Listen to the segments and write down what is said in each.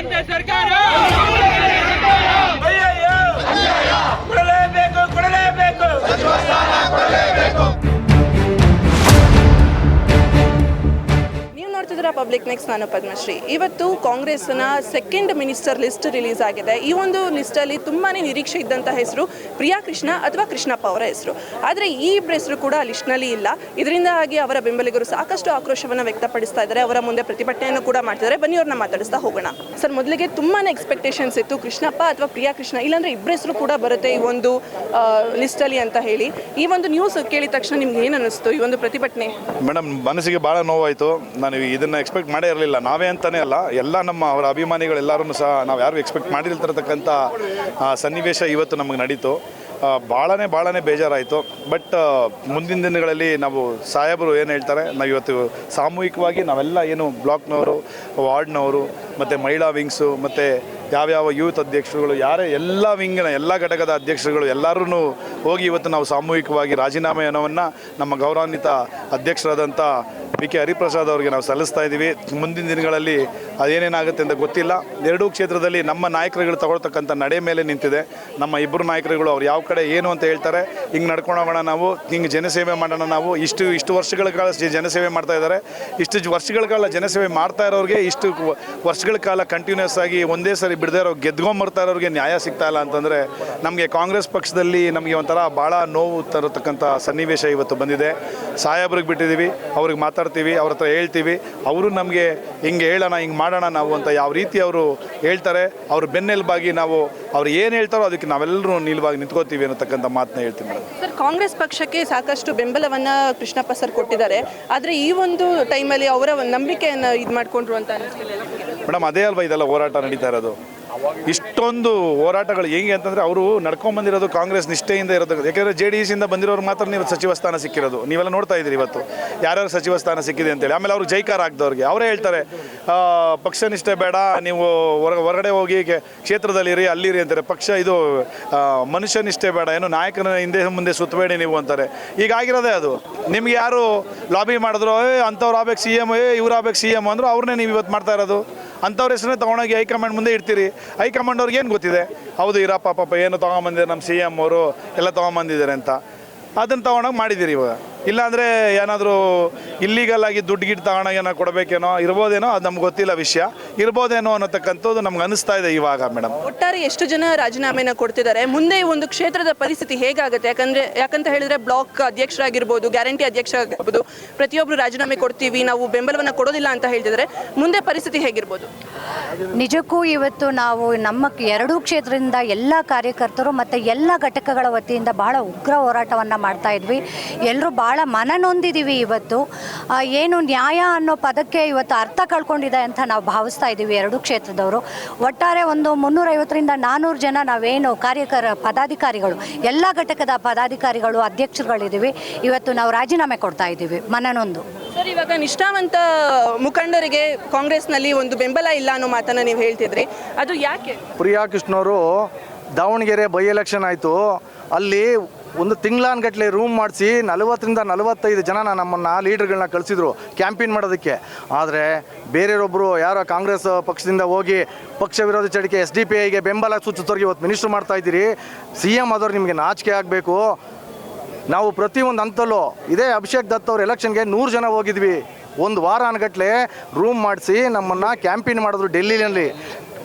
ಕೇಂದ್ರ ಸರ್ಕಾರ ಕೊಡಲೇಬೇಕು. ನೀವು ನೋಡ್ತಿದ್ದೀರಾ ಪಬ್ಲಿಕ್ ನೆಕ್ಸ್ಟ್. ನಾನು ಪದ್ಮಶ್ರೀ. ಇವತ್ತು ಕಾಂಗ್ರೆಸ್ನ ಸೆಕೆಂಡ್ ಮಿನಿಸ್ಟರ್ ಲಿಸ್ಟ್ ರಿಲೀಸ್ ಆಗಿದೆ. ಈ ಒಂದು ಲಿಸ್ಟಲ್ಲಿ ತುಂಬಾ ನಿರೀಕ್ಷೆ ಇದ್ದಂಥ ಹೆಸರು ಪ್ರಿಯಾ ಕೃಷ್ಣ ಅಥವಾ ಕೃಷ್ಣಪ್ಪ ಅವರ ಹೆಸರು. ಆದರೆ ಈ ಇಬ್ಬರ ಹೆಸರು ಕೂಡ ಲಿಸ್ಟ್ನಲ್ಲಿ ಇಲ್ಲ. ಇದರಿಂದಾಗಿ ಅವರ ಬೆಂಬಲಿಗರು ಸಾಕಷ್ಟು ಆಕ್ರೋಶವನ್ನು ವ್ಯಕ್ತಪಡಿಸ್ತಾ ಇದ್ದಾರೆ. ಅವರ ಮುಂದೆ ಪ್ರತಿಭಟನೆಯನ್ನು ಕೂಡ ಮಾಡ್ತಿದ್ದಾರೆ. ಬನ್ನಿ ಅವ್ರನ್ನ ಮಾತಾಡಿಸ್ತಾ ಹೋಗೋಣ. ಸರ್, ಮೊದಲಿಗೆ ತುಂಬಾ ಎಕ್ಸ್ಪೆಕ್ಟೇಷನ್ಸ್ ಇತ್ತು ಕೃಷ್ಣಪ್ಪ ಅಥವಾ ಪ್ರಿಯಾ ಕೃಷ್ಣ, ಇಲ್ಲಾಂದ್ರೆ ಇಬ್ಬರ ಹೆಸರು ಕೂಡ ಬರುತ್ತೆ ಈ ಒಂದು ಲಿಸ್ಟಲ್ಲಿ ಅಂತ ಹೇಳಿ. ಈ ಒಂದು ನ್ಯೂಸ್ ಕೇಳಿದ ತಕ್ಷಣ ನಿಮ್ಗೆ ಏನು ಅನ್ನಿಸ್ತು ಈ ಒಂದು ಪ್ರತಿಭಟನೆ? ಮೇಡಮ್, ಮನಸ್ಸಿಗೆ ಭಾಳ ನೋವಾಯಿತು. ನಾನು ಇದನ್ನು ಎಕ್ಸ್ಪೆಕ್ಟ್ ಮಾಡೇ ಇರಲಿಲ್ಲ. ನಾವೇ ಅಂತಲೇ ಅಲ್ಲ, ಎಲ್ಲ ನಮ್ಮ ಅವರ ಅಭಿಮಾನಿಗಳೆಲ್ಲರೂ ಸಹ ನಾವು ಯಾರು ಎಕ್ಸ್ಪೆಕ್ಟ್ ಮಾಡಿರ್ತಿರತಕ್ಕಂಥ ಸನ್ನಿವೇಶ ಇವತ್ತು ನಮಗೆ ನಡೀತು. ಭಾಳನೇ ಬೇಜಾರಾಯಿತು. ಬಟ್ ಮುಂದಿನ ದಿನಗಳಲ್ಲಿ ನಾವು ಸಾಹೇಬರು ಏನು ಹೇಳ್ತಾರೆ, ನಾವು ಇವತ್ತು ಸಾಮೂಹಿಕವಾಗಿ ನಾವೆಲ್ಲ ಏನು ಬ್ಲಾಕ್ನವರು, ವಾರ್ಡ್ನವರು, ಮತ್ತು ಮಹಿಳಾ ವಿಂಗ್ಸು, ಮತ್ತು ಯಾವ್ಯಾವ ಯೂತ್ ಅಧ್ಯಕ್ಷರುಗಳು, ಯಾರೇ ಎಲ್ಲ ವಿಂಗಿನ ಎಲ್ಲ ಘಟಕದ ಅಧ್ಯಕ್ಷರುಗಳು ಎಲ್ಲರೂ ಹೋಗಿ ಇವತ್ತು ನಾವು ಸಾಮೂಹಿಕವಾಗಿ ರಾಜೀನಾಮೆಯನ್ನು ನಮ್ಮ ಗೌರವಾನ್ವಿತ ಅಧ್ಯಕ್ಷರಾದಂಥ ಕೆ ಹರಿಪ್ರಸಾದ್ ಅವರಿಗೆ ನಾವು ಸಲ್ಲಿಸ್ತಾ ಇದ್ದೀವಿ. ಮುಂದಿನ ದಿನಗಳಲ್ಲಿ ಅದೇನೇನಾಗುತ್ತೆ ಅಂತ ಗೊತ್ತಿಲ್ಲ. ಎರಡೂ ಕ್ಷೇತ್ರದಲ್ಲಿ ನಮ್ಮ ನಾಯಕರುಗಳು ತಗೊಳ್ತಕ್ಕಂಥ ನಡೆ ಮೇಲೆ ನಿಂತಿದೆ. ನಮ್ಮ ಇಬ್ಬರು ನಾಯಕರುಗಳು ಅವ್ರು ಯಾವ ಕಡೆ ಏನು ಅಂತ ಹೇಳ್ತಾರೆ, ಹಿಂಗೆ ನಡ್ಕೊಂಡು ಹೋಗೋಣ, ನಾವು ಹಿಂಗೆ ಜನಸೇವೆ ಮಾಡೋಣ, ನಾವು ಇಷ್ಟು ವರ್ಷಗಳ ಕಾಲ ಜನಸೇವೆ ಮಾಡ್ತಾ ಇದ್ದಾರೆ. ಇಷ್ಟು ವರ್ಷಗಳ ಕಾಲ ಜನಸೇವೆ ಮಾಡ್ತಾ ಇರೋರಿಗೆ, ಇಷ್ಟು ವರ್ಷಗಳ ಕಾಲ ಕಂಟಿನ್ಯೂಸ್ ಆಗಿ ಒಂದೇ ಸರಿ ಬಿಡದೇ ಇರೋ ಗೆದ್ಕೊಂಬರ್ತಾ ಇರೋರಿಗೆ ನ್ಯಾಯ ಸಿಗ್ತಾ ಇಲ್ಲ ಅಂತಂದರೆ ನಮಗೆ ಕಾಂಗ್ರೆಸ್ ಪಕ್ಷದಲ್ಲಿ ನಮಗೆ ಒಂಥರ ಭಾಳ ನೋವು ತರತಕ್ಕಂಥ ಸನ್ನಿವೇಶ ಇವತ್ತು ಬಂದಿದೆ. ಸಾಹೇಬ್ರಿಗೆ ಬಿಟ್ಟಿದ್ದೀವಿ, ಅವ್ರಿಗೆ ಮಾತಾಡ್ತೀವಿ, ಅವ್ರ ಹತ್ರ ಹೇಳ್ತೀವಿ. ಅವರು ನಮಗೆ ಹಿಂಗೆ ಹೇಳೋಣ, ಹಿಂಗೆ ಮಾಡೋಣ ನಾವು ಅಂತ ಯಾವ ರೀತಿ ಅವರು ಹೇಳ್ತಾರೆ, ಅವ್ರ ಬೆನ್ನೆಲುಬಾಗಿ ನಾವು ಅವ್ರು ಏನು ಹೇಳ್ತಾರೋ ಅದಕ್ಕೆ ನಾವೆಲ್ಲರೂ ನಿಲುವಾಗಿ ನಿಂತ್ಕೋತೀವಿ ಅನ್ನತಕ್ಕಂಥ ಮಾತನ್ನ ಹೇಳ್ತೀನಿ ಮೇಡಮ್. ಸರ್, ಕಾಂಗ್ರೆಸ್ ಪಕ್ಷಕ್ಕೆ ಸಾಕಷ್ಟು ಬೆಂಬಲವನ್ನು ಕೃಷ್ಣಪ್ಪ ಸರ್ ಕೊಟ್ಟಿದ್ದಾರೆ. ಆದರೆ ಈ ಒಂದು ಟೈಮಲ್ಲಿ ಅವರ ನಂಬಿಕೆಯನ್ನು ಇದು ಮಾಡಿಕೊಂಡ್ರು ಅಂತ ಅನಿಸ್ತಿಲ್ಲ ಮೇಡಮ್. ಅದೇ ಅಲ್ವಾ ಇದೆಲ್ಲ ಹೋರಾಟ ನಡೀತಾ ಇರೋದು. ಇಷ್ಟೊಂದು ಹೋರಾಟಗಳು ಹೆಂಗೆ ಅಂತಂದರೆ ಅವರು ನಡ್ಕೊಂಡ್ಬಂದಿರೋದು ಕಾಂಗ್ರೆಸ್ ನಿಷ್ಠೆಯಿಂದ ಇರೋದು. ಯಾಕೆಂದರೆ JDS ಇಂದ ಬಂದಿರೋರು ಮಾತ್ರ ನೀವು ಸಚಿವ ಸ್ಥಾನ ಸಿಕ್ಕಿರೋದು. ನೀವೆಲ್ಲ ನೋಡ್ತಾ ಇದ್ದೀರಿ ಇವತ್ತು ಯಾರ್ಯಾರು ಸಚಿವ ಸ್ಥಾನ ಸಿಕ್ಕಿದೆ ಅಂತೇಳಿ. ಆಮೇಲೆ ಅವರು ಜೈಕಾರ ಹಾಕ್ದವ್ರಿಗೆ ಅವರೇ ಹೇಳ್ತಾರೆ, ಪಕ್ಷ ನಿಷ್ಠೆ ಬೇಡ, ನೀವು ಹೊರಗಡೆ ಹೋಗಿ ಕ್ಷೇತ್ರದಲ್ಲಿರಿ, ಅಲ್ಲಿರಿ ಅಂತಾರೆ. ಪಕ್ಷ ಇದು ಮನುಷ್ಯ ನಿಷ್ಠೆ ಬೇಡ, ಏನು ನಾಯಕನ ಹಿಂದೆ ಮುಂದೆ ಸುತ್ತಬೇಡಿ ನೀವು ಅಂತಾರೆ. ಈಗ ಆಗಿರೋದೇ ಅದು. ನಿಮ್ಗೆ ಯಾರು ಲಾಬಿ ಮಾಡಿದ್ರು, ಅಂಥವ್ರು ಆಗ್ಬೇಕು CM, ಇವ್ರು ಆಗ್ಬೇಕು CM ಅಂದರು, ಅವ್ರನ್ನೇ ನೀವು ಇವತ್ತು ಮಾಡ್ತಾ ಇರೋದು. ಅಂಥವ್ರ ಹೆಸರನ್ನೇ ತೊಗೊಂಡೋಗಿ ಹೈಕಮಾಂಡ್ ಮುಂದೆ ಇಡ್ತೀರಿ. ಹೈಕಮಾಂಡ್ ಅವ್ರಿಗೆ ಏನು ಗೊತ್ತಿದೆ, ಹೌದು ಇರಪ್ಪ ಪಾಪ ಏನು ತೊಗೊಂಬಂದಿದ್ದಾರೆ ನಮ್ಮ CM ಅವರು ಎಲ್ಲ ತೊಗೊಂಬಂದಿದ್ದಾರೆ ಅಂತ, ಅದನ್ನು ತೊಗೊಂಡೋಗಿ ಮಾಡಿದ್ದೀರಿ. ಇವಾಗ ಇಲ್ಲಾಂದರೆ ಏನಾದರೂ ಇಲ್ಲೀಗಲ್ ಆಗಿ ದುಡ್ಡು ಗಿಟ್ಟು ತಗೊಂಡಾಗ ಏನೋ ಕೊಡಬೇಕೇನೋ, ಇರ್ಬೋದೇನೋ, ಅದು ನಮ್ಗೆ ಗೊತ್ತಿಲ್ಲ. ವಿಷಯ ಇರ್ಬೋದೇನೋ ಅನ್ನೋತಕ್ಕಂಥದ್ದು ನಮ್ಗೆ ಅನಿಸ್ತಾ ಇದೆ ಇವಾಗ ಮೇಡಮ್. ಒಟ್ಟಾರೆ ಎಷ್ಟು ಜನ ರಾಜೀನಾಮೆನ ಕೊಡ್ತಿದ್ದಾರೆ, ಮುಂದೆ ಒಂದು ಕ್ಷೇತ್ರದ ಪರಿಸ್ಥಿತಿ ಹೇಗಾಗುತ್ತೆ? ಯಾಕಂತ ಹೇಳಿದ್ರೆ ಬ್ಲಾಕ್ ಅಧ್ಯಕ್ಷರಾಗಿರ್ಬೋದು, ಗ್ಯಾರಂಟಿ ಅಧ್ಯಕ್ಷ ಆಗಿರ್ಬೋದು, ಪ್ರತಿಯೊಬ್ಬರು ರಾಜೀನಾಮೆ ಕೊಡ್ತೀವಿ, ನಾವು ಬೆಂಬಲವನ್ನು ಕೊಡೋದಿಲ್ಲ ಅಂತ ಹೇಳ್ತಿದ್ದಾರೆ. ಮುಂದೆ ಪರಿಸ್ಥಿತಿ ಹೇಗಿರ್ಬೋದು? ನಿಜಕ್ಕೂ ಇವತ್ತು ನಾವು ನಮ್ಮ ಎರಡೂ ಕ್ಷೇತ್ರದಿಂದ ಎಲ್ಲ ಕಾರ್ಯಕರ್ತರು ಮತ್ತು ಎಲ್ಲ ಘಟಕಗಳ ವತಿಯಿಂದ ಬಹಳ ಉಗ್ರ ಹೋರಾಟವನ್ನು ಮಾಡ್ತಾ ಇದ್ವಿ. ಎಲ್ಲರೂ ಭಾಳ ಮನನೊಂದಿದ್ದೀವಿ. ಇವತ್ತು ಏನು ನ್ಯಾಯ ಅನ್ನೋ ಪದಕ್ಕೆ ಇವತ್ತು ಅರ್ಥ ಕಳ್ಕೊಂಡಿದೆ ಅಂತ ನಾವು ಭಾವಿಸ್ತಾ ಇದ್ದೀವಿ ಎರಡೂ ಕ್ಷೇತ್ರದವರು. ಒಟ್ಟಾರೆ ಒಂದು 350ರಿಂದ 400 ಜನ ನಾವೇನು ಪದಾಧಿಕಾರಿಗಳು, ಎಲ್ಲ ಘಟಕದ ಪದಾಧಿಕಾರಿಗಳು, ಅಧ್ಯಕ್ಷರುಗಳಿದ್ದೀವಿ. ಇವತ್ತು ನಾವು ರಾಜೀನಾಮೆ ಕೊಡ್ತಾ ಇದ್ದೀವಿ ಮನನೊಂದು. ಸರ್, ಇವಾಗ ನಿಷ್ಠಾವಂತ ಮುಖಂಡರಿಗೆ ಕಾಂಗ್ರೆಸ್ನಲ್ಲಿ ಒಂದು ಬೆಂಬಲ ಇಲ್ಲ ಅನ್ನೋ ಮಾತನ್ನು ನೀವು ಹೇಳ್ತಿದ್ರಿ, ಅದು ಯಾಕೆ? ಪ್ರಿಯಾ ಕೃಷ್ಣವರು ದಾವಣಗೆರೆ ಬೈ ಎಲೆಕ್ಷನ್ ಆಯಿತು, ಅಲ್ಲಿ ಒಂದು ತಿಂಗಳಾನ್ಗಟ್ಟಲೆ ರೂಮ್ ಮಾಡಿಸಿ 40ರಿಂದ 45 ಜನ ನಮ್ಮನ್ನು ಲೀಡರ್ಗಳನ್ನ ಕಳಿಸಿದ್ರು ಕ್ಯಾಂಪೇನ್ ಮಾಡೋದಕ್ಕೆ. ಆದರೆ ಬೇರೆಯೊಬ್ಬರು ಯಾರೋ ಕಾಂಗ್ರೆಸ್ ಪಕ್ಷದಿಂದ ಹೋಗಿ ಪಕ್ಷ ವಿರೋಧಿ ಚಳಿಕೆ SDPIಗೆ ಬೆಂಬಲ ಸೂಚಿಸೋರಿಗೆ ಇವತ್ತು ಮಿನಿಸ್ಟ್ರು ಮಾಡ್ತಾ ಇದ್ದೀರಿ. CM ಆದವ್ರು ನಿಮಗೆ ನಾಚಿಕೆ ಆಗಬೇಕು. ನಾವು ಪ್ರತಿಯೊಂದು ಹಂತಲ್ಲೂ ಇದೇ ಅಭಿಷೇಕ್ ದತ್ ಅವ್ರ ಎಲೆಕ್ಷನ್ಗೆ 100 ಜನ ಹೋಗಿದ್ವಿ. ಒಂದು ವಾರ ಅನ್ಗಟ್ಲೆ ರೂಮ್ ಮಾಡಿಸಿ ನಮ್ಮನ್ನು ಕ್ಯಾಂಪೇನ್ ಮಾಡಿದ್ರು ಡೆಲ್ಲಿನಲ್ಲಿ.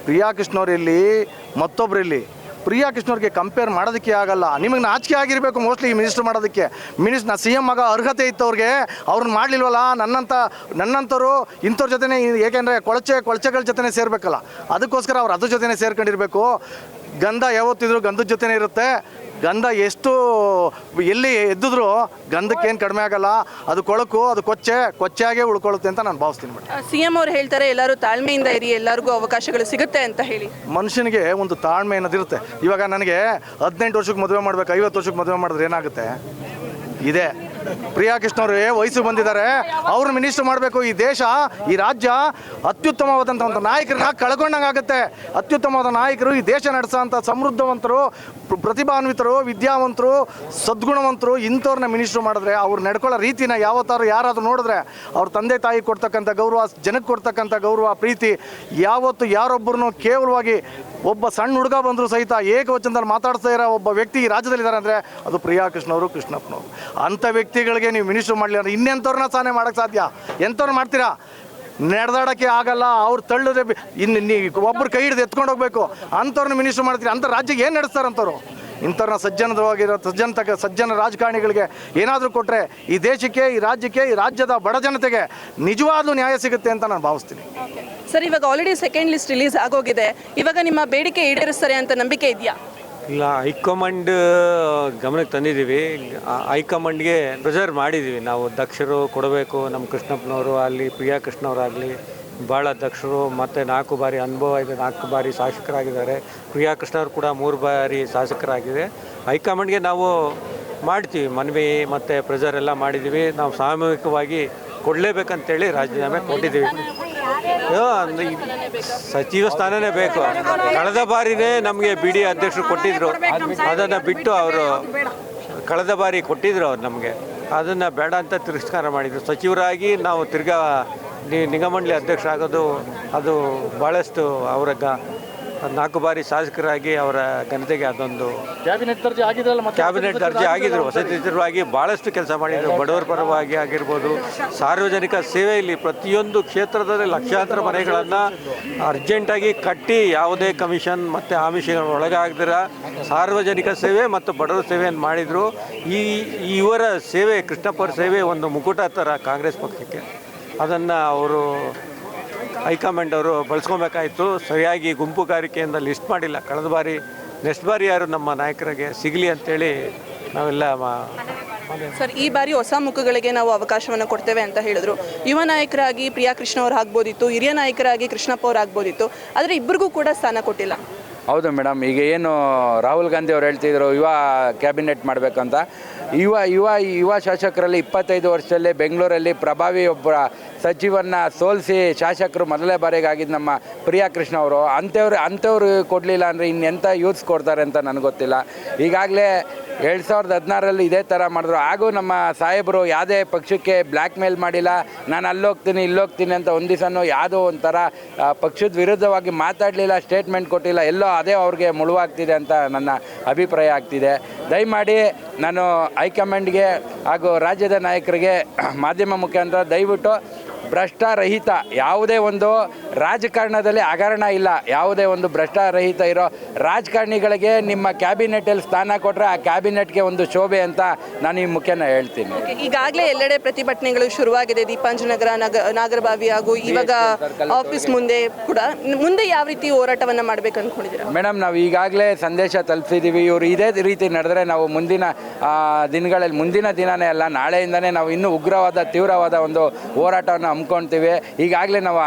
ಪ್ರಿಯಾ ಕೃಷ್ಣವ್ರಲ್ಲಿ ಮತ್ತೊಬ್ಬರಲ್ಲಿ ಪ್ರಿಯಾ ಕೃಷ್ಣವ್ರಿಗೆ ಕಂಪೇರ್ ಮಾಡೋದಕ್ಕೆ ಆಗಲ್ಲ. ನಿಮಗೆ ನಾಚಿಕೆ ಆಗಿರಬೇಕು ಮೋಸ್ಟ್ಲಿ ಮಿನಿಸ್ಟರ್ ಮಾಡೋದಕ್ಕೆ. CM ಆಗ ಅರ್ಹತೆ ಇತ್ತು ಅವ್ರಿಗೆ, ಅವ್ರನ್ನ ಮಾಡಲಿಲ್ವಲ್ಲ. ನನ್ನಂಥವ್ರು ಇಂಥವ್ರ ಜೊತೆ, ಏಕೆಂದರೆ ಕೊಳಚೆಗಳ ಜೊತೆ ಸೇರಬೇಕಲ್ಲ, ಅದಕ್ಕೋಸ್ಕರ ಅವ್ರು ಅದ್ರ ಜೊತೆ ಸೇರ್ಕೊಂಡಿರಬೇಕು. ಗಂಧ ಯಾವತ್ತಿದ್ರು ಗಂಧದ ಜೊತೆನೇ ಇರುತ್ತೆ. ಗಂಧ ಎಷ್ಟು ಎಲ್ಲಿ ಎದ್ದಿದ್ರು ಗಂಧಕ್ಕೇನು ಕಡಿಮೆ ಆಗಲ್ಲ. ಅದು ಕೊಳಕು, ಅದು ಕೊಚ್ಚೆಯಾಗೇ ಉಳ್ಕೊಳ್ಳುತ್ತೆ ಅಂತ ನಾನು ಭಾವಿಸ್ತೀನಿ ಮೇಡಮ್. CM ಅವ್ರು ಹೇಳ್ತಾರೆ ಎಲ್ಲರೂ ತಾಳ್ಮೆಯಿಂದ ಇರಿ, ಎಲ್ಲರಿಗೂ ಅವಕಾಶಗಳು ಸಿಗುತ್ತೆ ಅಂತ ಹೇಳಿ. ಮನುಷ್ಯನಿಗೆ ಒಂದು ತಾಳ್ಮೆ ಅನ್ನೋದಿರುತ್ತೆ. ಇವಾಗ ನನಗೆ 18 ವರ್ಷಕ್ಕೆ ಮದುವೆ ಮಾಡಬೇಕು, 50 ವರ್ಷಕ್ಕೆ ಮದುವೆ ಮಾಡಿದ್ರೆ ಏನಾಗುತ್ತೆ? ಇದೆ ಪ್ರಿಯಾಕೃಷ್ಣ ಅವರು ವಯಸ್ಸು ಬಂದಿದ್ದಾರೆ, ಅವ್ರು ಮಿನಿಸ್ಟರ್ ಮಾಡಬೇಕು. ಈ ದೇಶ, ಈ ರಾಜ್ಯ ಅತ್ಯುತ್ತಮವಾದಂಥ ಒಂದು ನಾಯಕರನ್ನ ಕಳ್ಕೊಂಡಂಗಾಗುತ್ತೆ. ಅತ್ಯುತ್ತಮವಾದ ನಾಯಕರು, ಈ ದೇಶ ನಡೆಸೋಂಥ ಸಮೃದ್ಧವಂತರು, ಪ್ರತಿಭಾನ್ವಿತರು, ವಿದ್ಯಾವಂತರು, ಸದ್ಗುಣವಂತರು ಇಂಥವ್ರನ್ನ ಮಿನಿಸ್ಟರ್ ಮಾಡಿದ್ರೆ ಅವ್ರು ನಡ್ಕೊಳ್ಳೋ ರೀತಿನ ಯಾರಾದರೂ ನೋಡಿದ್ರೆ ಅವ್ರ ತಂದೆ ತಾಯಿ ಕೊಡ್ತಕ್ಕಂಥ ಗೌರವ, ಜನಕ್ಕೆ ಕೊಡ್ತಕ್ಕಂಥ ಗೌರವ, ಪ್ರೀತಿ ಯಾವತ್ತು ಯಾರೊಬ್ಬರನ್ನು ಕೇವಲವಾಗಿ ಒಬ್ಬ ಸಣ್ಣ ಹುಡುಗ ಬಂದರೂ ಸಹಿತ ಏಕವಚನದಲ್ಲಿ ಮಾತಾಡ್ತಾ ಇರೋ ಒಬ್ಬ ವ್ಯಕ್ತಿ ಈ ರಾಜ್ಯದಲ್ಲಿದ್ದಾರೆ ಅಂದರೆ ಅದು ಪ್ರಿಯಾಕೃಷ್ಣ ಅವರು, ಕೃಷ್ಣಪ್ಪನವರು. ಅಂಥ ವ್ಯಕ್ತಿಗಳಿಗೆ ನೀವು ಮಿನಿಸ್ಟರ್ ಮಾಡಲಿ ಅಂದರೆ ಇನ್ನೆಂಥವ್ರನ್ನ ಸಾಧನೆ ಮಾಡೋಕ್ಕೆ ಸಾಧ್ಯ? ಎಂಥವ್ರು ಮಾಡ್ತೀರಾ? ನಡೆದಾಡೋಕ್ಕೆ ಆಗಲ್ಲ, ಅವ್ರು ತಳ್ಳಿದ್ರೆ ಇನ್ನು ನೀವು ಒಬ್ಬರು ಕೈ ಹಿಡಿದು ಎತ್ಕೊಂಡು ಹೋಗ್ಬೇಕು. ಅಂಥವ್ರನ್ನ ಮಿನಿಸ್ಟರ್ ಮಾಡ್ತೀರಿ? ಅಂಥ ರಾಜ್ಯಕ್ಕೆ ಏನು ನಡೆಸ್ತಾರಂಥವ್ರು? ಇಂಥವ್ರನ್ನ ಸಜ್ಜನ ರಾಜಕಾರಣಿಗಳಿಗೆ ಏನಾದರೂ ಕೊಟ್ಟರೆ ಈ ದೇಶಕ್ಕೆ, ಈ ರಾಜ್ಯಕ್ಕೆ, ಈ ರಾಜ್ಯದ ಬಡ ಜನತೆಗೆ ನಿಜವಾಗ್ಲೂ ನ್ಯಾಯ ಸಿಗುತ್ತೆ ಅಂತ ನಾನು ಭಾವಿಸ್ತೀನಿ. ಸರ್, ಇವಾಗ ಆಲ್ರೆಡಿ ಸೆಕೆಂಡ್ ಲಿಸ್ಟ್ ರಿಲೀಸ್ ಆಗೋಗಿದೆ. ಇವಾಗ ನಿಮ್ಮ ಬೇಡಿಕೆ ಈಡೇರಿಸ್ತಾರೆ ಅಂತ ನಂಬಿಕೆ ಇದೆಯಾ? ಇಲ್ಲ, ಹೈಕಮಾಂಡ್ ಗಮನಕ್ಕೆ ತಂದಿದ್ದೀವಿ. ಹೈಕಮಾಂಡ್ಗೆ ಪ್ರೆಸರ್ ಮಾಡಿದ್ದೀವಿ ನಾವು. ದಕ್ಷರು ಕೊಡಬೇಕು. ನಮ್ಮ ಕೃಷ್ಣಪ್ಪನವರು ಅಲ್ಲಿ, ಪ್ರಿಯಾಕೃಷ್ಣವರಾಗಲಿ ಭಾಳ ದಕ್ಷರು, ಮತ್ತು 4 ಬಾರಿ ಅನುಭವ ಇದೆ, 4 ಬಾರಿ ಶಾಸಕರಾಗಿದ್ದಾರೆ. ಪ್ರಿಯಾಕೃಷ್ಣವ್ರು ಕೂಡ 3 ಬಾರಿ ಶಾಸಕರಾಗಿದೆ. ಹೈಕಮಾಂಡ್ಗೆ ನಾವು ಮಾಡ್ತೀವಿ ಮನವಿ ಮತ್ತು ಪ್ರೆಸರ್ ಎಲ್ಲ ಮಾಡಿದ್ದೀವಿ. ನಾವು ಸಾಮೂಹಿಕವಾಗಿ ಕೊಡಲೇಬೇಕಂತೇಳಿ ರಾಜೀನಾಮೆ ಕೊಟ್ಟಿದ್ದೀವಿ. ಸಚಿವ ಸ್ಥಾನನೇ ಬೇಕು. ಕಳೆದ ಬಾರಿನೇ ನಮಗೆ ಬಿ ಡಿ ಅಧ್ಯಕ್ಷರು ಕೊಟ್ಟಿದ್ದರು, ಅದನ್ನು ಬಿಟ್ಟು ಅವರು ಕಳೆದ ಬಾರಿ ಕೊಟ್ಟಿದ್ರು ಅವ್ರು ನಮಗೆ, ಅದನ್ನು ಬೇಡ ಅಂತ ತಿರಸ್ಕಾರ ಮಾಡಿದರು. ಸಚಿವರಾಗಿ ನಾವು ತಿರ್ಗಾ ನಿಗಮಂಡಳಿ ಅಧ್ಯಕ್ಷ ಆಗೋದು ಅದು ಭಾಳಷ್ಟು ಅವರ 4 ಬಾರಿ ಶಾಸಕರಾಗಿ ಅವರ ಘನತೆಗೆ ಅದೊಂದು ಕ್ಯಾಬಿನೆಟ್ ದರ್ಜೆ ಆಗಿದ್ರಲ್ಲ, ಕ್ಯಾಬಿನೆಟ್ ದರ್ಜೆ ಆಗಿದ್ರು. ವಸತಿ ಸಚಿವರಾಗಿ ಭಾಳಷ್ಟು ಕೆಲಸ ಮಾಡಿದರು. ಬಡವರ ಪರವಾಗಿ ಆಗಿರ್ಬೋದು, ಸಾರ್ವಜನಿಕ ಸೇವೆಯಲ್ಲಿ ಪ್ರತಿಯೊಂದು ಕ್ಷೇತ್ರದಲ್ಲಿ ಲಕ್ಷಾಂತರ ಮನೆಗಳನ್ನು ಅರ್ಜೆಂಟಾಗಿ ಕಟ್ಟಿ ಯಾವುದೇ ಕಮಿಷನ್ ಮತ್ತು ಆಮಿಷಗಳ ಒಳಗಾಗದಿರ ಸಾರ್ವಜನಿಕ ಸೇವೆ ಮತ್ತು ಬಡವರ ಸೇವೆಯನ್ನು ಮಾಡಿದರು. ಇವರ ಸೇವೆ, ಕೃಷ್ಣಪ್ಪರ ಸೇವೆ ಒಂದು ಮುಕುಟ ಥರ ಕಾಂಗ್ರೆಸ್ ಪಕ್ಷಕ್ಕೆ. ಅದನ್ನು ಅವರು ಹೈಕಮಾಂಡ್ ಅವರು ಬಳಸ್ಕೊಬೇಕಾಯಿತು. ಸರಿಯಾಗಿ ಗುಂಪುಗಾರಿಕೆಯಿಂದ ಲಿಸ್ಟ್ ಮಾಡಿಲ್ಲ ಕಳೆದ ಬಾರಿ. ನೆಕ್ಸ್ಟ್ ಬಾರಿ ಯಾರು ನಮ್ಮ ನಾಯಕರಿಗೆ ಸಿಗಲಿ ಅಂತೇಳಿ ನಾವೆಲ್ಲ ಸರ್, ಈ ಬಾರಿ ಹೊಸ ಮುಖಗಳಿಗೆ ನಾವು ಅವಕಾಶವನ್ನು ಕೊಡ್ತೇವೆ ಅಂತ ಹೇಳಿದ್ರು. ಯುವ ನಾಯಕರಾಗಿ ಪ್ರಿಯಾಕೃಷ್ಣ ಅವ್ರು ಆಗ್ಬೋದಿತ್ತು, ಹಿರಿಯ ನಾಯಕರಾಗಿ ಕೃಷ್ಣಪ್ಪ ಅವ್ರು ಆಗ್ಬೋದಿತ್ತು. ಆದರೆ ಇಬ್ಬರಿಗೂ ಕೂಡ ಸ್ಥಾನ ಕೊಟ್ಟಿಲ್ಲ. ಹೌದು ಮೇಡಮ್, ಈಗ ಏನು ರಾಹುಲ್ ಗಾಂಧಿ ಅವ್ರು ಹೇಳ್ತಿದ್ರು ಯುವ ಕ್ಯಾಬಿನೆಟ್ ಮಾಡಬೇಕಂತ. ಯುವ ಶಾಸಕರಲ್ಲಿ 25 ವರ್ಷದಲ್ಲಿ ಬೆಂಗಳೂರಲ್ಲಿ ಪ್ರಭಾವಿ ಒಬ್ಬ ಸಚಿವನ್ನ ಸೋಲಿಸಿ ಶಾಸಕರು ಮೊದಲೇ ಬಾರಿಗೆ ಆಗಿದ್ದು ನಮ್ಮ ಪ್ರಿಯಾಕೃಷ್ಣ ಅವರು. ಅಂಥವ್ರು ಕೊಡಲಿಲ್ಲ ಅಂದರೆ ಇನ್ನೆಂಥ ಯೂತ್ಸ್ ಕೊಡ್ತಾರೆ ಅಂತ ನನಗೆ ಗೊತ್ತಿಲ್ಲ. ಈಗಾಗಲೇ 2016ರಲ್ಲಿ ಇದೇ ಥರ ಮಾಡಿದ್ರು. ಹಾಗೂ ನಮ್ಮ ಸಾಹೇಬರು ಯಾವುದೇ ಪಕ್ಷಕ್ಕೆ ಬ್ಲ್ಯಾಕ್ ಮೇಲ್ ಮಾಡಿಲ್ಲ. ನಾನು ಅಲ್ಲೋಗ್ತೀನಿ ಇಲ್ಲೋಗ್ತೀನಿ ಅಂತ ಒಂದು ದಿವಸನೂ ಯಾವುದೋ ಒಂಥರ ಪಕ್ಷದ ವಿರುದ್ಧವಾಗಿ ಮಾತಾಡಲಿಲ್ಲ, ಸ್ಟೇಟ್ಮೆಂಟ್ ಕೊಟ್ಟಿಲ್ಲ. ಎಲ್ಲೋ ಅದೇ ಅವ್ರಿಗೆ ಮುಳುವಾಗ್ತಿದೆ ಅಂತ ನನ್ನ ಅಭಿಪ್ರಾಯ ಆಗ್ತಿದೆ. ದಯಮಾಡಿ ನಾನು ಹೈಕಮಾಂಡ್ಗೆ ಹಾಗೂ ರಾಜ್ಯದ ನಾಯಕರಿಗೆ ಮಾಧ್ಯಮ ಮುಖಾಂತರ ದಯವಿಟ್ಟು ಭ್ರಷ್ಟರಹಿತ, ಯಾವುದೇ ಒಂದು ರಾಜಕಾರಣದಲ್ಲಿ ಹಗರಣ ಇಲ್ಲ, ಯಾವುದೇ ಒಂದು ಭ್ರಷ್ಟರಹಿತ ಇರೋ ರಾಜಕಾರಣಿಗಳಿಗೆ ನಿಮ್ಮ ಕ್ಯಾಬಿನೆಟಲ್ಲಿ ಸ್ಥಾನ ಕೊಟ್ಟರೆ ಆ ಕ್ಯಾಬಿನೆಟ್ಗೆ ಒಂದು ಶೋಭೆ ಅಂತ ನಾನು ಈ ಮುಖ್ಯನ ಹೇಳ್ತೀನಿ. ಈಗಾಗಲೇ ಎಲ್ಲೆಡೆ ಪ್ರತಿಭಟನೆಗಳು ಶುರುವಾಗಿದೆ. ದೀಪಾಂಜನಗರ, ನಾಗರಬಾವಿ ಹಾಗೂ ಇವಾಗ ಆಫೀಸ್ ಮುಂದೆ ಕೂಡ. ಮುಂದೆ ಯಾವ ರೀತಿ ಹೋರಾಟವನ್ನು ಮಾಡಬೇಕು ಅಂದ್ಕೊಂಡಿದ್ದೀರಾ? ಮೇಡಮ್, ನಾವು ಈಗಾಗಲೇ ಸಂದೇಶ ತಲುಪಿಸಿದ್ದೀವಿ. ಇವರು ಇದೇ ರೀತಿ ನಡೆದರೆ ನಾವು ಮುಂದಿನ ದಿನಗಳಲ್ಲಿ, ಮುಂದಿನ ದಿನವೇ ಅಲ್ಲ ನಾಳೆಯಿಂದನೇ ನಾವು ಇನ್ನೂ ಉಗ್ರವಾದ ತೀವ್ರವಾದ ಒಂದು ಹೋರಾಟವನ್ನು ಹಮ್ಮಿಕೊಳ್ತೀವಿ. ಈಗಾಗಲೇ ನಾವು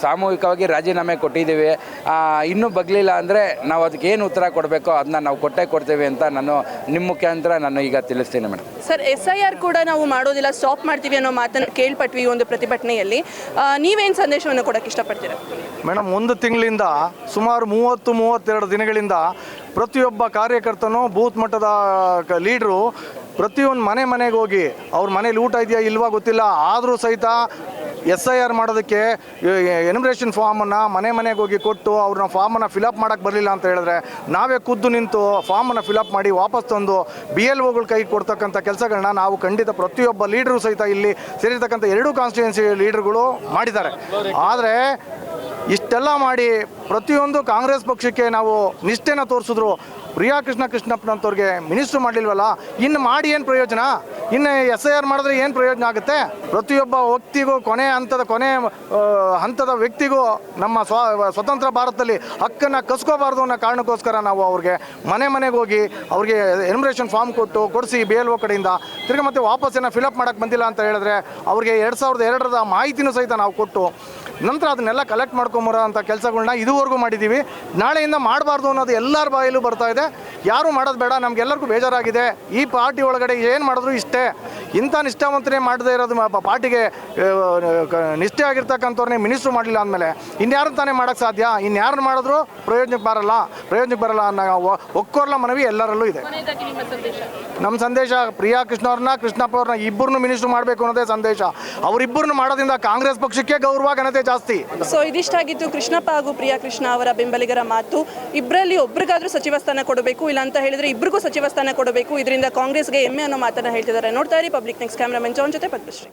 ಸಾಮೂಹಿಕವಾಗಿ ರಾಜೀನಾಮೆ ಕೊಟ್ಟಿದ್ದೀವಿ. ಇನ್ನೂ ಬಗ್ಲಿಲ್ಲ ಅಂದರೆ ನಾವು ಅದಕ್ಕೆ ಏನು ಉತ್ತರ ಕೊಡಬೇಕೋ ಅದನ್ನ ನಾವು ಕೊಡ್ತೀವಿ ಅಂತ ನಾನು ನಿಮ್ಮ ಮುಖಾಂತರ ನಾನು ಈಗ ತಿಳಿಸ್ತೀನಿ ಮೇಡಮ್. ಸರ್, SIR ಕೂಡ ನಾವು ಮಾಡೋದಿಲ್ಲ, ಸ್ಟಾಪ್ ಮಾಡ್ತೀವಿ ಅನ್ನೋ ಮಾತನ್ನು ಕೇಳ್ಪಟ್ವಿ ಒಂದು ಪ್ರತಿಭಟನೆಯಲ್ಲಿ. ನೀವೇನು ಸಂದೇಶವನ್ನು ಕೊಡೋಕ್ಕೆ ಇಷ್ಟಪಡ್ತೀರಾ? ಮೇಡಮ್, 1 ತಿಂಗಳಿಂದ ಸುಮಾರು 30-32 ದಿನಗಳಿಂದ ಪ್ರತಿಯೊಬ್ಬ ಕಾರ್ಯಕರ್ತನೂ, ಬೂತ್ ಮಟ್ಟದ ಲೀಡ್ರು ಪ್ರತಿಯೊಂದು ಮನೆಗೆ ಹೋಗಿ ಅವ್ರ ಮನೇಲಿ ಊಟ ಇದೆಯಾ ಇಲ್ವಾ ಗೊತ್ತಿಲ್ಲ, ಆದರೂ ಸಹಿತ SIR ಮಾಡೋದಕ್ಕೆ ಎನ್ಯುಮರೇಷನ್ ಫಾರ್ಮನ್ನು ಮನೆಗೆ ಹೋಗಿ ಕೊಟ್ಟು ಅವ್ರನ್ನ ಫಾರ್ಮನ್ನು ಫಿಲಪ್ ಮಾಡೋಕ್ಕೆ ಬರಲಿಲ್ಲ ಅಂತ ಹೇಳಿದ್ರೆ ನಾವೇ ಖುದ್ದು ನಿಂತು ಫಾರ್ಮನ್ನು ಫಿಲಪ್ ಮಾಡಿ ವಾಪಸ್ ತಂದು BLOಗಳ ಕೈಗೆ ಕೊಡ್ತಕ್ಕಂಥ ಕೆಲಸಗಳನ್ನ ನಾವು ಖಂಡಿತ ಪ್ರತಿಯೊಬ್ಬ ಲೀಡ್ರು ಸಹಿತ ಇಲ್ಲಿ ಸೇರಿರ್ತಕ್ಕಂಥ 2 ಕಾನ್ಸ್ಟಿಟ್ಯೂನ್ಸಿ ಲೀಡ್ರುಗಳು ಮಾಡಿದ್ದಾರೆ. ಆದರೆ ಇಷ್ಟೆಲ್ಲ ಮಾಡಿ ಪ್ರತಿಯೊಂದು ಕಾಂಗ್ರೆಸ್ ಪಕ್ಷಕ್ಕೆ ನಾವು ನಿಷ್ಠೆನ ತೋರಿಸಿದ್ರು. ಕೃಷ್ಣಪ್ಪನಂತವ್ರಿಗೆ ಮಿನಿಸ್ಟ್ರು ಮಾಡಲಿಲ್ವಲ್ಲ, ಇನ್ನು ಮಾಡಿ ಏನು ಪ್ರಯೋಜನ? ಇನ್ನು SIR ಮಾಡಿದ್ರೆ ಏನು ಪ್ರಯೋಜನ ಆಗುತ್ತೆ? ಪ್ರತಿಯೊಬ್ಬ ವ್ಯಕ್ತಿಗೂ ಕೊನೆ ಹಂತದ ವ್ಯಕ್ತಿಗೂ ನಮ್ಮ ಸ್ವತಂತ್ರ ಭಾರತದಲ್ಲಿ ಹಕ್ಕನ್ನು ಕಸ್ಕೋಬಾರ್ದು ಅನ್ನೋ ಕಾರಣಕ್ಕೋಸ್ಕರ ನಾವು ಅವ್ರಿಗೆ ಮನೆಗೆ ಹೋಗಿ ಅವ್ರಿಗೆ ಎನ್ಯುಮರೇಷನ್ ಫಾರ್ಮ್ ಕೊಡಿಸಿ BLO ಕಡೆಯಿಂದ ತಿರ್ಗಿ ಮತ್ತೆ ವಾಪಸ್ ಏನೋ ಫಿಲಪ್ ಮಾಡೋಕ್ಕೆ ಬಂದಿಲ್ಲ ಅಂತ ಹೇಳಿದ್ರೆ ಅವ್ರಿಗೆ 2002ರ ಮಾಹಿತಿನೂ ಸಹಿತ ನಾವು ಕೊಟ್ಟು ನಂತರ ಅದನ್ನೆಲ್ಲ ಕಲೆಕ್ಟ್ ಮಾಡ್ಕೊಂಬರೋ ಅಂಥ ಕೆಲಸಗಳನ್ನ ಇದುವರೆಗೂ ಮಾಡಿದ್ದೀವಿ. ನಾಳೆಯಿಂದ ಮಾಡಬಾರ್ದು ಅನ್ನೋದು ಎಲ್ಲರ ಬಾಯಲ್ಲೂ ಬರ್ತಾ ಇದೆ. ಯಾರೂ ಮಾಡೋದು ಬೇಡ, ನಮಗೆಲ್ಲರಿಗೂ ಬೇಜಾರಾಗಿದೆ. ಈ ಪಾರ್ಟಿ ಒಳಗಡೆ ಏನು ಮಾಡಿದ್ರು ಇಷ್ಟೇ. ಇಂಥ ನಿಷ್ಠಾವಂತನೇ ಮಾಡದೇ ಇರೋದು ಪಾರ್ಟಿಗೆ ನಿಷ್ಠೆ ಆಗಿರ್ತಕ್ಕಂಥವ್ರನ್ನೇ ಮಿನಿಸ್ಟ್ರು ಮಾಡಲಿಲ್ಲ ಅಂದಮೇಲೆ ಇನ್ಯಾರನ್ನ ತಾನೇ ಮಾಡೋಕ್ಕೆ ಸಾಧ್ಯ? ಇನ್ಯಾರನ್ನ ಮಾಡಿದ್ರು ಪ್ರಯೋಜನಕ್ಕೆ ಬರಲ್ಲ ಅನ್ನೋ ಒಕ್ಕೋರ್ಲ ಮನವಿ ಎಲ್ಲರಲ್ಲೂ ಇದೆ. ನಮ್ಮ ಸಂದೇಶ ಪ್ರಿಯಾ ಕೃಷ್ಣ ಅವ್ರನ್ನ, ಕೃಷ್ಣಪ್ಪ ಅವ್ರನ್ನ ಇಬ್ಬರನ್ನು ಮಿನಿಸ್ಟ್ರು ಮಾಡಬೇಕು ಅನ್ನೋದೇ ಸಂದೇಶ. ಅವರಿಬ್ಬರನ್ನು ಮಾಡೋದ್ರಿಂದ ಕಾಂಗ್ರೆಸ್ ಪಕ್ಷಕ್ಕೆ ಗೌರವ ಘನತೆ ಜಾಸ್ತಿ. ಸೊ ಇದಿಷ್ಟಾಗಿತ್ತು ಕೃಷ್ಣಪ್ಪ ಹಾಗೂ ಪ್ರಿಯಾ ಕೃಷ್ಣ ಅವರ ಬೆಂಬಲಿಗರ ಮಾತು. ಇಬ್ಬರಲ್ಲಿ ಒಬ್ರಿಗಾದ್ರೂ ಸಚಿವ ಸ್ಥಾನ ಕೊಡಬೇಕು, ಇಲ್ಲ ಅಂತ ಹೇಳಿದ್ರೆ ಇಬ್ಬರಿಗೂ ಸಚಿವ ಸ್ಥಾನ ಕೊಡಬೇಕು. ಇದರಿಂದ ಕಾಂಗ್ರೆಸ್ಗೆ ಹೆಮ್ಮೆ ಅನ್ನೋ ಮಾತನ್ನ ಹೇಳ್ತಿದ್ದಾರೆ. ನೋಡ್ತಾ ಇರಿ ಪಬ್ಲಿಕ್ ನೆಕ್ಸ್ಟ್. ಕ್ಯಾಮ್ರಾಮನ್ ಜಾನ್ ಜೊತೆ ಪದ್ಮಶ್ರೀ.